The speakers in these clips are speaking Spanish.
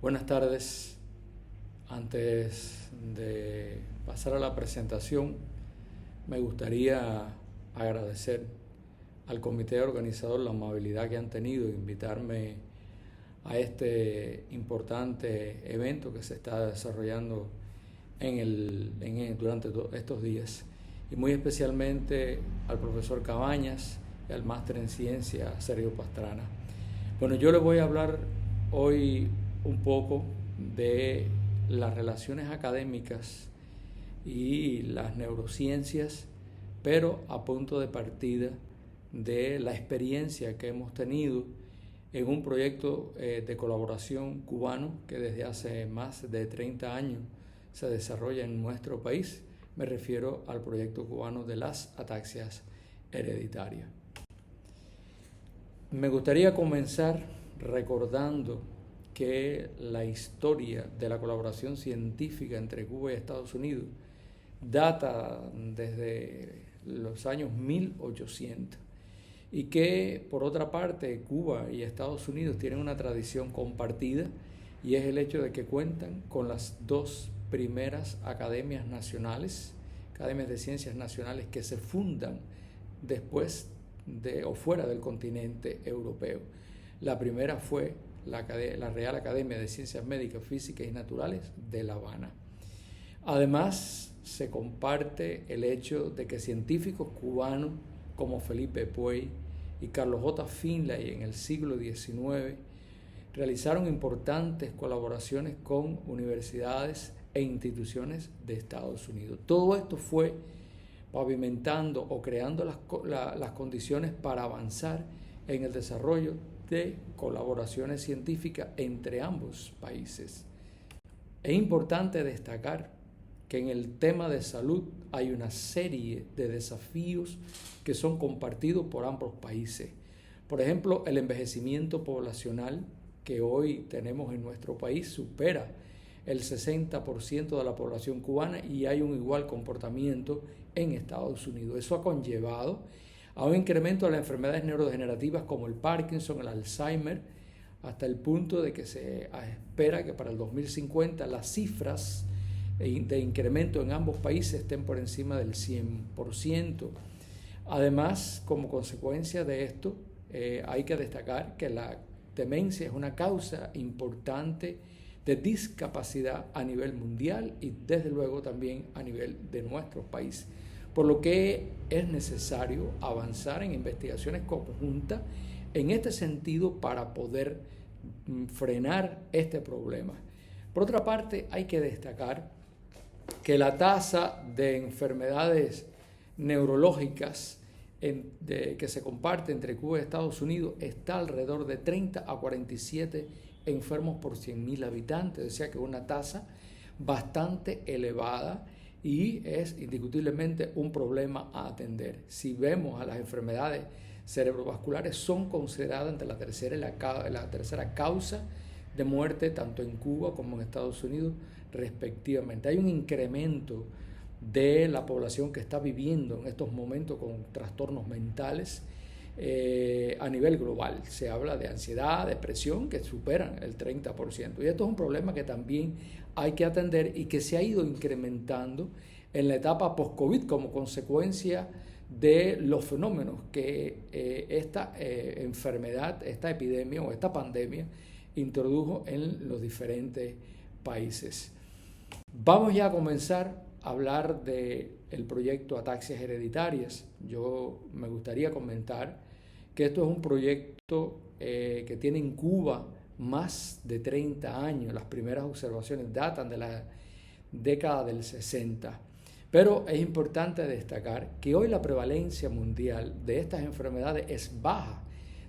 Buenas tardes. Antes de pasar a la presentación, me gustaría agradecer al comité organizador la amabilidad que han tenido de invitarme a este importante evento que se está desarrollando durante estos días, y muy especialmente al profesor Cabañas y al máster en ciencia Sergio Pastrana. Bueno, yo les voy a hablar hoy un poco de las relaciones académicas y las neurociencias, pero a punto de partida de la experiencia que hemos tenido en un proyecto de colaboración cubano que desde hace más de 30 años se desarrolla en nuestro país. Me refiero al proyecto cubano de las ataxias hereditarias. Me gustaría comenzar recordando que la historia de la colaboración científica entre Cuba y Estados Unidos data desde los años 1800 y que, por otra parte, Cuba y Estados Unidos tienen una tradición compartida, y es el hecho de que cuentan con las dos primeras academias nacionales, academias de ciencias nacionales, que se fundan después o fuera del continente europeo. La primera fue la Real Academia de Ciencias Médicas, Físicas y Naturales de La Habana. Además, se comparte el hecho de que científicos cubanos como Felipe Puey y Carlos J. Finlay en el siglo XIX realizaron importantes colaboraciones con universidades e instituciones de Estados Unidos. Todo esto fue pavimentando o creando las condiciones para avanzar en el desarrollo de colaboraciones científicas entre ambos países. Es importante destacar que en el tema de salud hay una serie de desafíos que son compartidos por ambos países. Por ejemplo, el envejecimiento poblacional que hoy tenemos en nuestro país supera el 60% de la población cubana, y hay un igual comportamiento en Estados Unidos. Eso ha conllevado a un incremento de las enfermedades neurodegenerativas como el Parkinson, el Alzheimer, hasta el punto de que se espera que para el 2050 las cifras de incremento en ambos países estén por encima del 100%. Además, como consecuencia de esto, hay que destacar que la demencia es una causa importante de discapacidad a nivel mundial y desde luego también a nivel de nuestro país, por lo que es necesario avanzar en investigaciones conjuntas en este sentido para poder frenar este problema. Por otra parte, hay que destacar que la tasa de enfermedades neurológicas que se comparte entre Cuba y Estados Unidos está alrededor de 30 a 47 enfermos por 100.000 habitantes, o sea que es una tasa bastante elevada y es indiscutiblemente un problema a atender. Si vemos a las enfermedades cerebrovasculares, son consideradas entre la tercera causa de muerte tanto en Cuba como en Estados Unidos respectivamente. Hay un incremento de la población que está viviendo en estos momentos con trastornos mentales a nivel global. Se habla de ansiedad, depresión, que superan el 30%. Y esto es un problema que también hay que atender y que se ha ido incrementando en la etapa post-COVID como consecuencia de los fenómenos que esta enfermedad, esta epidemia o esta pandemia introdujo en los diferentes países. Vamos ya a comenzar a hablar del proyecto Ataxias Hereditarias. Yo me gustaría comentar que esto es un proyecto que tiene en Cuba más de 30 años. Las primeras observaciones datan de la década del 60. Pero es importante destacar que hoy la prevalencia mundial de estas enfermedades es baja.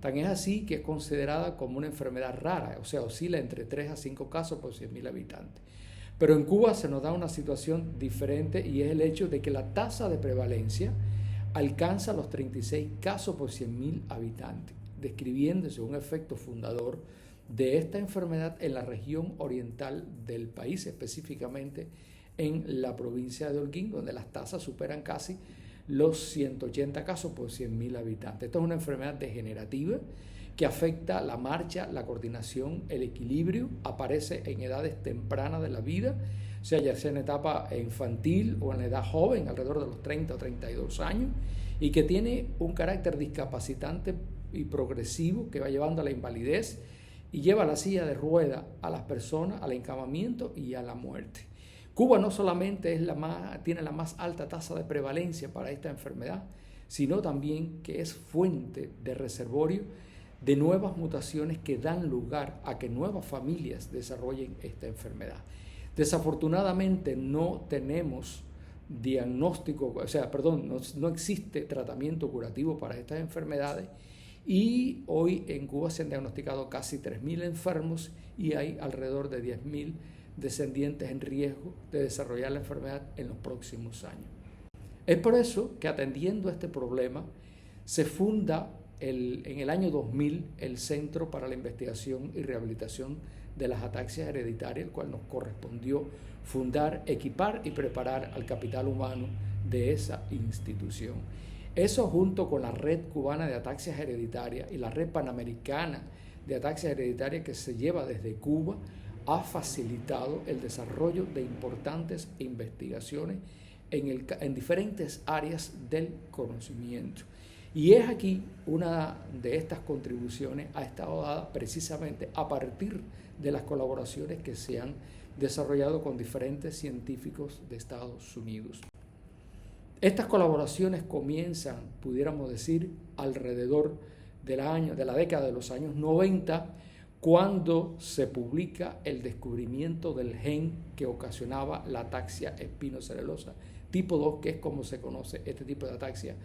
Tan es así que es considerada como una enfermedad rara, o sea, oscila entre 3 a 5 casos por 100.000 habitantes. Pero en Cuba se nos da una situación diferente, y es el hecho de que la tasa de prevalencia alcanza los 36 casos por 100.000 habitantes, describiéndose un efecto fundador de esta enfermedad en la región oriental del país, específicamente en la provincia de Holguín, donde las tasas superan casi los 180 casos por 100.000 habitantes. Esta es una enfermedad degenerativa que afecta la marcha, la coordinación, el equilibrio, aparece en edades tempranas de la vida, o sea, ya sea en etapa infantil o en edad joven, alrededor de los 30 o 32 años, y que tiene un carácter discapacitante y progresivo que va llevando a la invalidez y lleva a la silla de ruedas a las personas, al encamamiento y a la muerte. Cuba no solamente tiene la más alta tasa de prevalencia para esta enfermedad, sino también que es fuente de reservorio de nuevas mutaciones que dan lugar a que nuevas familias desarrollen esta enfermedad. Desafortunadamente no tenemos diagnóstico, no existe tratamiento curativo para estas enfermedades y hoy en Cuba se han diagnosticado casi 3.000 enfermos y hay alrededor de 10.000 descendientes en riesgo de desarrollar la enfermedad en los próximos años. Es por eso que atendiendo a este problema se funda en el año 2000 el Centro para la Investigación y Rehabilitación de las Ataxias Hereditarias, el cual nos correspondió fundar, equipar y preparar al capital humano de esa institución. Eso junto con la Red Cubana de Ataxias Hereditarias y la Red Panamericana de Ataxias Hereditarias que se lleva desde Cuba ha facilitado el desarrollo de importantes investigaciones en diferentes áreas del conocimiento. Y es aquí una de estas contribuciones ha estado dada precisamente a partir de las colaboraciones que se han desarrollado con diferentes científicos de Estados Unidos. Estas colaboraciones comienzan, pudiéramos decir, alrededor de la década de los años 90, cuando se publica el descubrimiento del gen que ocasionaba la ataxia espinocerelosa tipo 2, que es como se conoce este tipo de ataxia,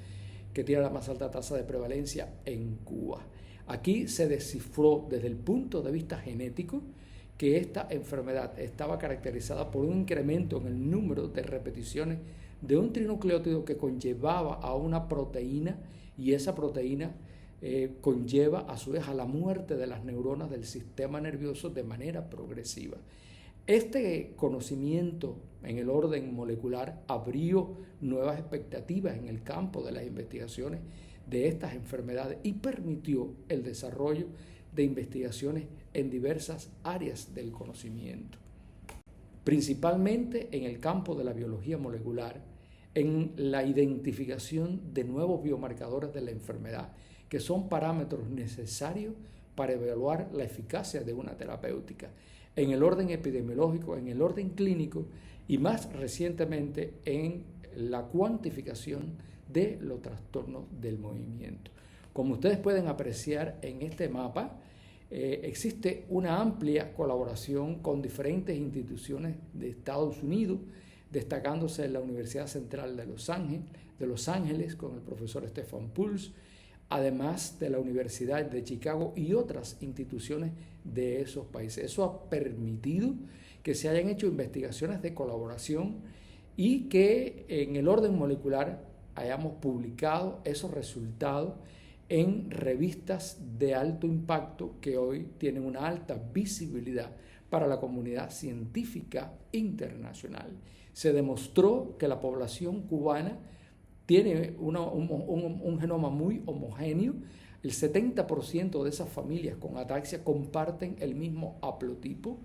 que tiene la más alta tasa de prevalencia en Cuba. Aquí se descifró desde el punto de vista genético que esta enfermedad estaba caracterizada por un incremento en el número de repeticiones de un trinucleótido que conllevaba a una proteína y esa proteína conlleva a su vez a la muerte de las neuronas del sistema nervioso de manera progresiva. Este conocimiento en el orden molecular abrió nuevas expectativas en el campo de las investigaciones de estas enfermedades y permitió el desarrollo de investigaciones en diversas áreas del conocimiento, principalmente en el campo de la biología molecular, en la identificación de nuevos biomarcadores de la enfermedad, que son parámetros necesarios para evaluar la eficacia de una terapéutica, en el orden epidemiológico, en el orden clínico y más recientemente en la cuantificación de los trastornos del movimiento. Como ustedes pueden apreciar en este mapa, existe una amplia colaboración con diferentes instituciones de Estados Unidos, destacándose la Universidad Central de Los Ángeles con el profesor Stefan Puls, además de la Universidad de Chicago y otras instituciones de esos países. Eso ha permitido que se hayan hecho investigaciones de colaboración y que en el orden molecular hayamos publicado esos resultados en revistas de alto impacto que hoy tienen una alta visibilidad para la comunidad científica internacional. Se demostró que la población cubana tiene un genoma muy homogéneo. El 70% de esas familias con ataxia comparten el mismo haplotipo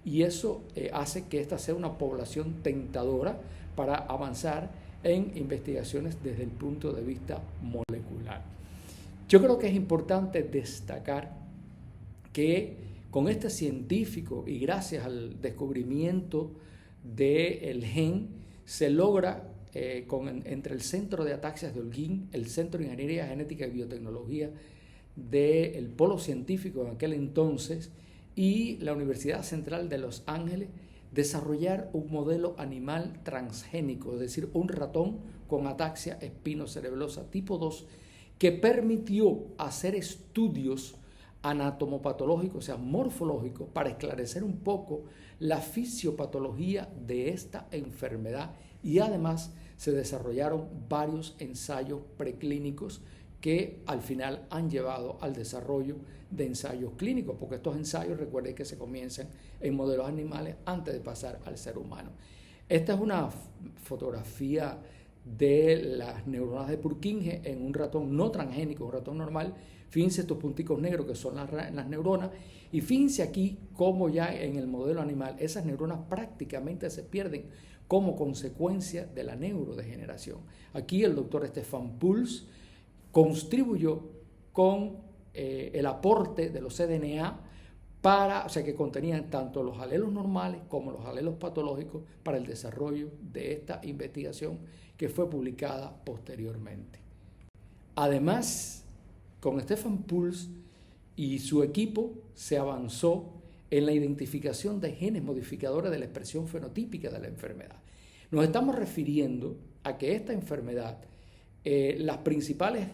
y eso hace que esta sea una población tentadora para avanzar en investigaciones desde el punto de vista molecular. Yo creo que es importante destacar que con este científico y gracias al descubrimiento del gen se logra entre el Centro de Ataxias de Holguín, el Centro de Ingeniería Genética y Biotecnología del Polo Científico en aquel entonces y la Universidad Central de Los Ángeles desarrollar un modelo animal transgénico, es decir, un ratón con ataxia espinocerebelosa tipo 2 que permitió hacer estudios anatomopatológicos, o sea, morfológicos, para esclarecer un poco la fisiopatología de esta enfermedad y además se desarrollaron varios ensayos preclínicos que al final han llevado al desarrollo de ensayos clínicos, porque estos ensayos, recuerden que se comienzan en modelos animales antes de pasar al ser humano. Esta es una fotografía de las neuronas de Purkinje en un ratón no transgénico, un ratón normal, Fíjense estos punticos negros que son las neuronas, y fíjense aquí cómo ya en el modelo animal esas neuronas prácticamente se pierden como consecuencia de la neurodegeneración. Aquí el doctor Stefan Puls contribuyó con el aporte de los cDNA o sea, que contenían tanto los alelos normales como los alelos patológicos para el desarrollo de esta investigación que fue publicada posteriormente. Además, con Stefan Puls y su equipo se avanzó en la identificación de genes modificadores de la expresión fenotípica de la enfermedad. Nos estamos refiriendo a que esta enfermedad, las principales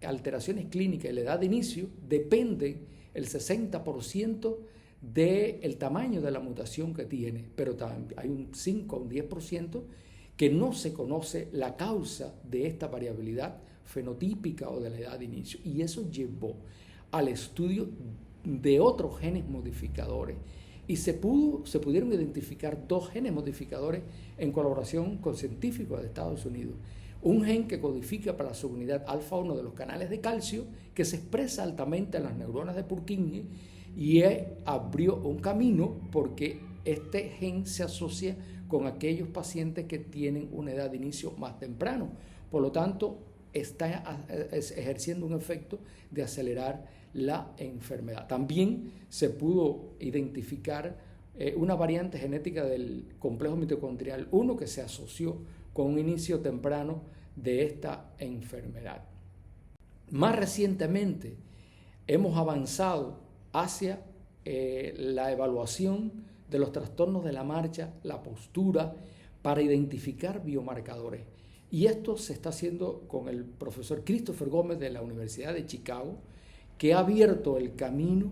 alteraciones clínicas y la edad de inicio dependen el 60% del tamaño de la mutación que tiene, pero también hay un 5 o un 10% que no se conoce la causa de esta variabilidad fenotípica o de la edad de inicio. Y eso llevó al estudio de otros genes modificadores. Y se pudieron identificar 2 genes modificadores en colaboración con científicos de Estados Unidos. Un gen que codifica para la subunidad alfa-1 de los canales de calcio, que se expresa altamente en las neuronas de Purkinje, y abrió un camino porque este gen se asocia con aquellos pacientes que tienen una edad de inicio más temprano. Por lo tanto, está ejerciendo un efecto de acelerar la enfermedad. También se pudo identificar una variante genética del complejo mitocondrial 1 que se asoció con un inicio temprano de esta enfermedad. Más recientemente hemos avanzado hacia la evaluación de los trastornos de la marcha, la postura, para identificar biomarcadores. Y esto se está haciendo con el profesor Christopher Gómez de la Universidad de Chicago, que ha abierto el camino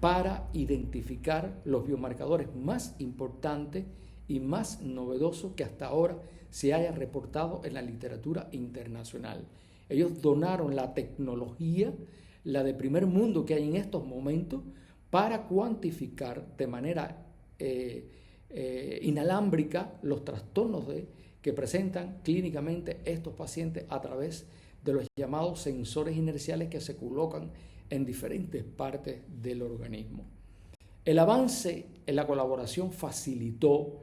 para identificar los biomarcadores más importantes y más novedosos que hasta ahora se haya reportado en la literatura internacional. Ellos donaron la tecnología, la de primer mundo que hay en estos momentos, para cuantificar de manera inalámbrica los trastornos que presentan clínicamente estos pacientes a través de los llamados sensores inerciales que se colocan en diferentes partes del organismo. El avance en la colaboración facilitó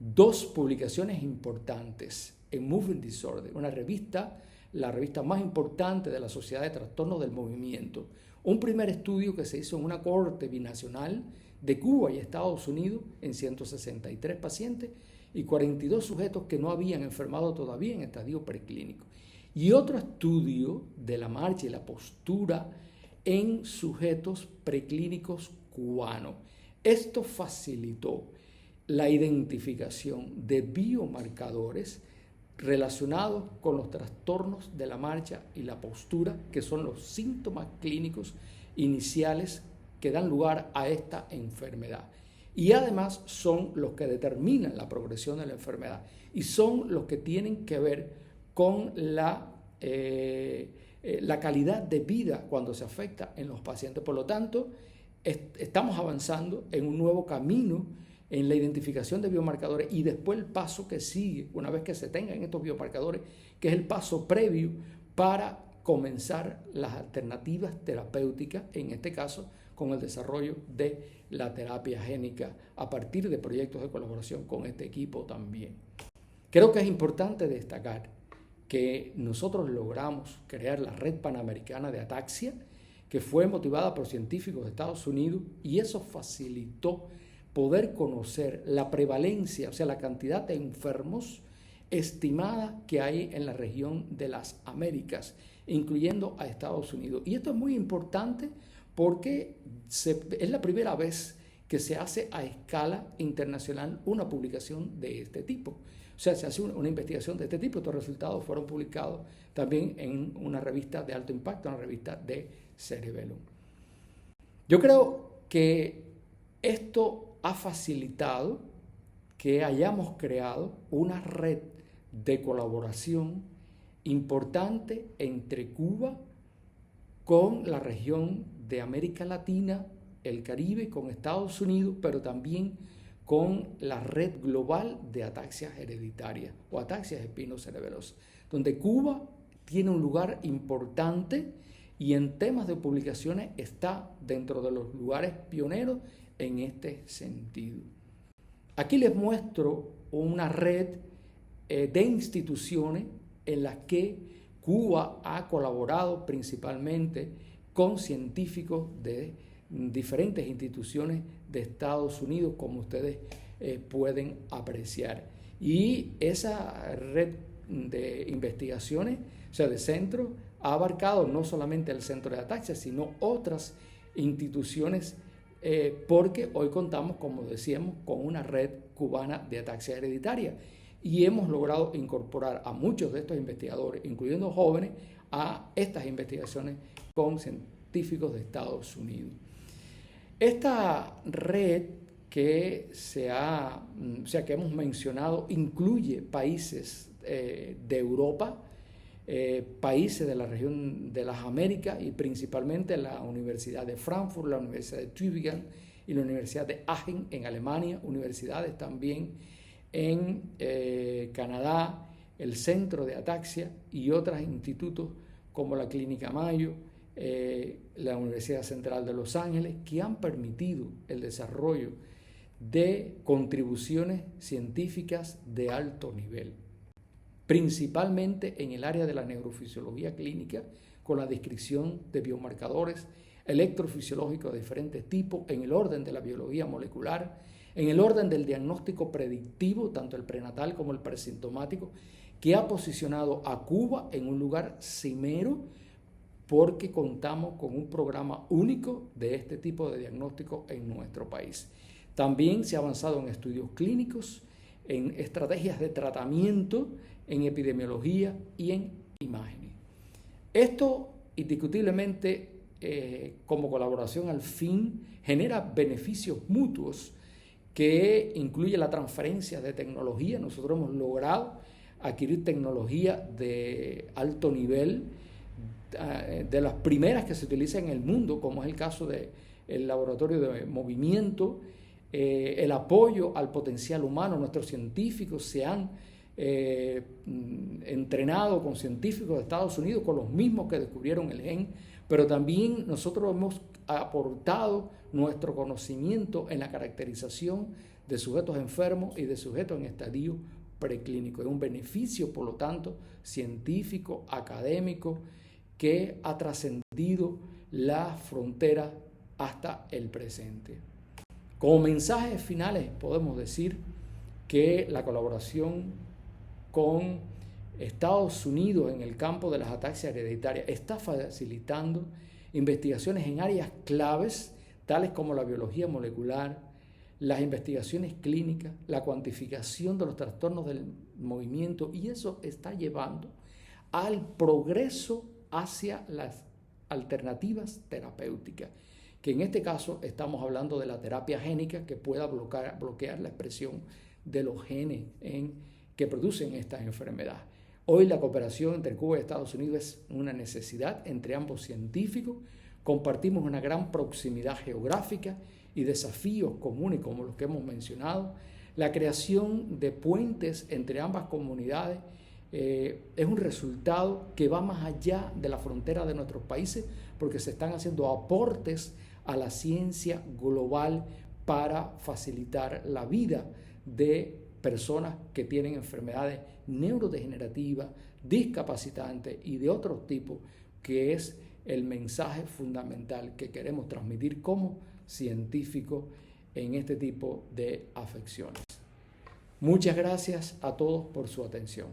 2 publicaciones importantes en Movement Disorder, una revista, la revista más importante de la Sociedad de Trastornos del Movimiento. Un primer estudio que se hizo en una cohorte binacional de Cuba y Estados Unidos en 163 pacientes y 42 sujetos que no habían enfermado todavía en estadio preclínico. Y otro estudio de la marcha y la postura en sujetos preclínicos cubanos. Esto facilitó la identificación de biomarcadores relacionados con los trastornos de la marcha y la postura, que son los síntomas clínicos iniciales que dan lugar a esta enfermedad. Y además son los que determinan la progresión de la enfermedad y son los que tienen que ver con la calidad de vida cuando se afecta en los pacientes. Por lo tanto, estamos avanzando en un nuevo camino en la identificación de biomarcadores y después el paso que sigue, una vez que se tengan estos biomarcadores, que es el paso previo para comenzar las alternativas terapéuticas, en este caso con el desarrollo de la terapia génica a partir de proyectos de colaboración con este equipo también. Creo que es importante destacar que nosotros logramos crear la Red Panamericana de Ataxia, que fue motivada por científicos de Estados Unidos, y eso facilitó poder conocer la prevalencia, o sea, la cantidad de enfermos estimada que hay en la región de las Américas, incluyendo a Estados Unidos. Y esto es muy importante porque es la primera vez que se hace a escala internacional una publicación de este tipo. O sea, se hace una investigación de este tipo. Estos resultados fueron publicados también en una revista de alto impacto, una revista de Cerebellum. Yo creo que esto ha facilitado que hayamos creado una red de colaboración importante entre Cuba con la región de América Latina, el Caribe, con Estados Unidos, pero también con la red global de ataxias hereditarias o ataxias espinocerebelosas, donde Cuba tiene un lugar importante y en temas de publicaciones está dentro de los lugares pioneros en este sentido. Aquí les muestro una red de instituciones en las que Cuba ha colaborado principalmente con científicos de diferentes instituciones de Estados Unidos, como ustedes pueden apreciar. Y esa red de investigaciones, o sea, de centros, ha abarcado no solamente el Centro de Ataxia, sino otras instituciones, porque hoy contamos, como decíamos, con una red cubana de ataxia hereditaria y hemos logrado incorporar a muchos de estos investigadores, incluyendo jóvenes, a estas investigaciones con científicos de Estados Unidos. Esta red que que hemos mencionado incluye países de Europa, países de la región de las Américas y principalmente la Universidad de Frankfurt, la Universidad de Tübingen y la Universidad de Aachen en Alemania, universidades también en Canadá, el Centro de Ataxia y otros institutos como la Clínica Mayo, la Universidad Central de Los Ángeles, que han permitido el desarrollo de contribuciones científicas de alto nivel, principalmente en el área de la neurofisiología clínica, con la descripción de biomarcadores electrofisiológicos de diferentes tipos, en el orden de la biología molecular, en el orden del diagnóstico predictivo, tanto el prenatal como el presintomático, que ha posicionado a Cuba en un lugar cimero porque contamos con un programa único de este tipo de diagnóstico en nuestro país. También se ha avanzado en estudios clínicos, en estrategias de tratamiento, en epidemiología y en imágenes. Esto, indiscutiblemente, como colaboración al fin, genera beneficios mutuos que incluye la transferencia de tecnología. Nosotros hemos logrado adquirir tecnología de alto nivel, de las primeras que se utilizan en el mundo, como es el caso del laboratorio de movimiento, el apoyo al potencial humano. Nuestros científicos se han entrenado con científicos de Estados Unidos, con los mismos que descubrieron el gen, pero también nosotros hemos aportado nuestro conocimiento en la caracterización de sujetos enfermos y de sujetos en estadio preclínico. Es un beneficio, por lo tanto, científico, académico, que ha trascendido la frontera hasta el presente. Como mensajes finales podemos decir que la colaboración con Estados Unidos en el campo de las ataxias hereditarias está facilitando investigaciones en áreas claves, tales como la biología molecular, las investigaciones clínicas, la cuantificación de los trastornos del movimiento, y eso está llevando al progreso hacia las alternativas terapéuticas, que en este caso estamos hablando de la terapia génica que pueda bloquear la expresión de los genes que producen esta enfermedad. Hoy la cooperación entre Cuba y Estados Unidos es una necesidad entre ambos científicos. Compartimos una gran proximidad geográfica y desafíos comunes como los que hemos mencionado. La creación de puentes entre ambas comunidades es un resultado que va más allá de la frontera de nuestros países, porque se están haciendo aportes a la ciencia global para facilitar la vida de personas que tienen enfermedades neurodegenerativas, discapacitantes y de otros tipos, que es el mensaje fundamental que queremos transmitir como científicos en este tipo de afecciones. Muchas gracias a todos por su atención.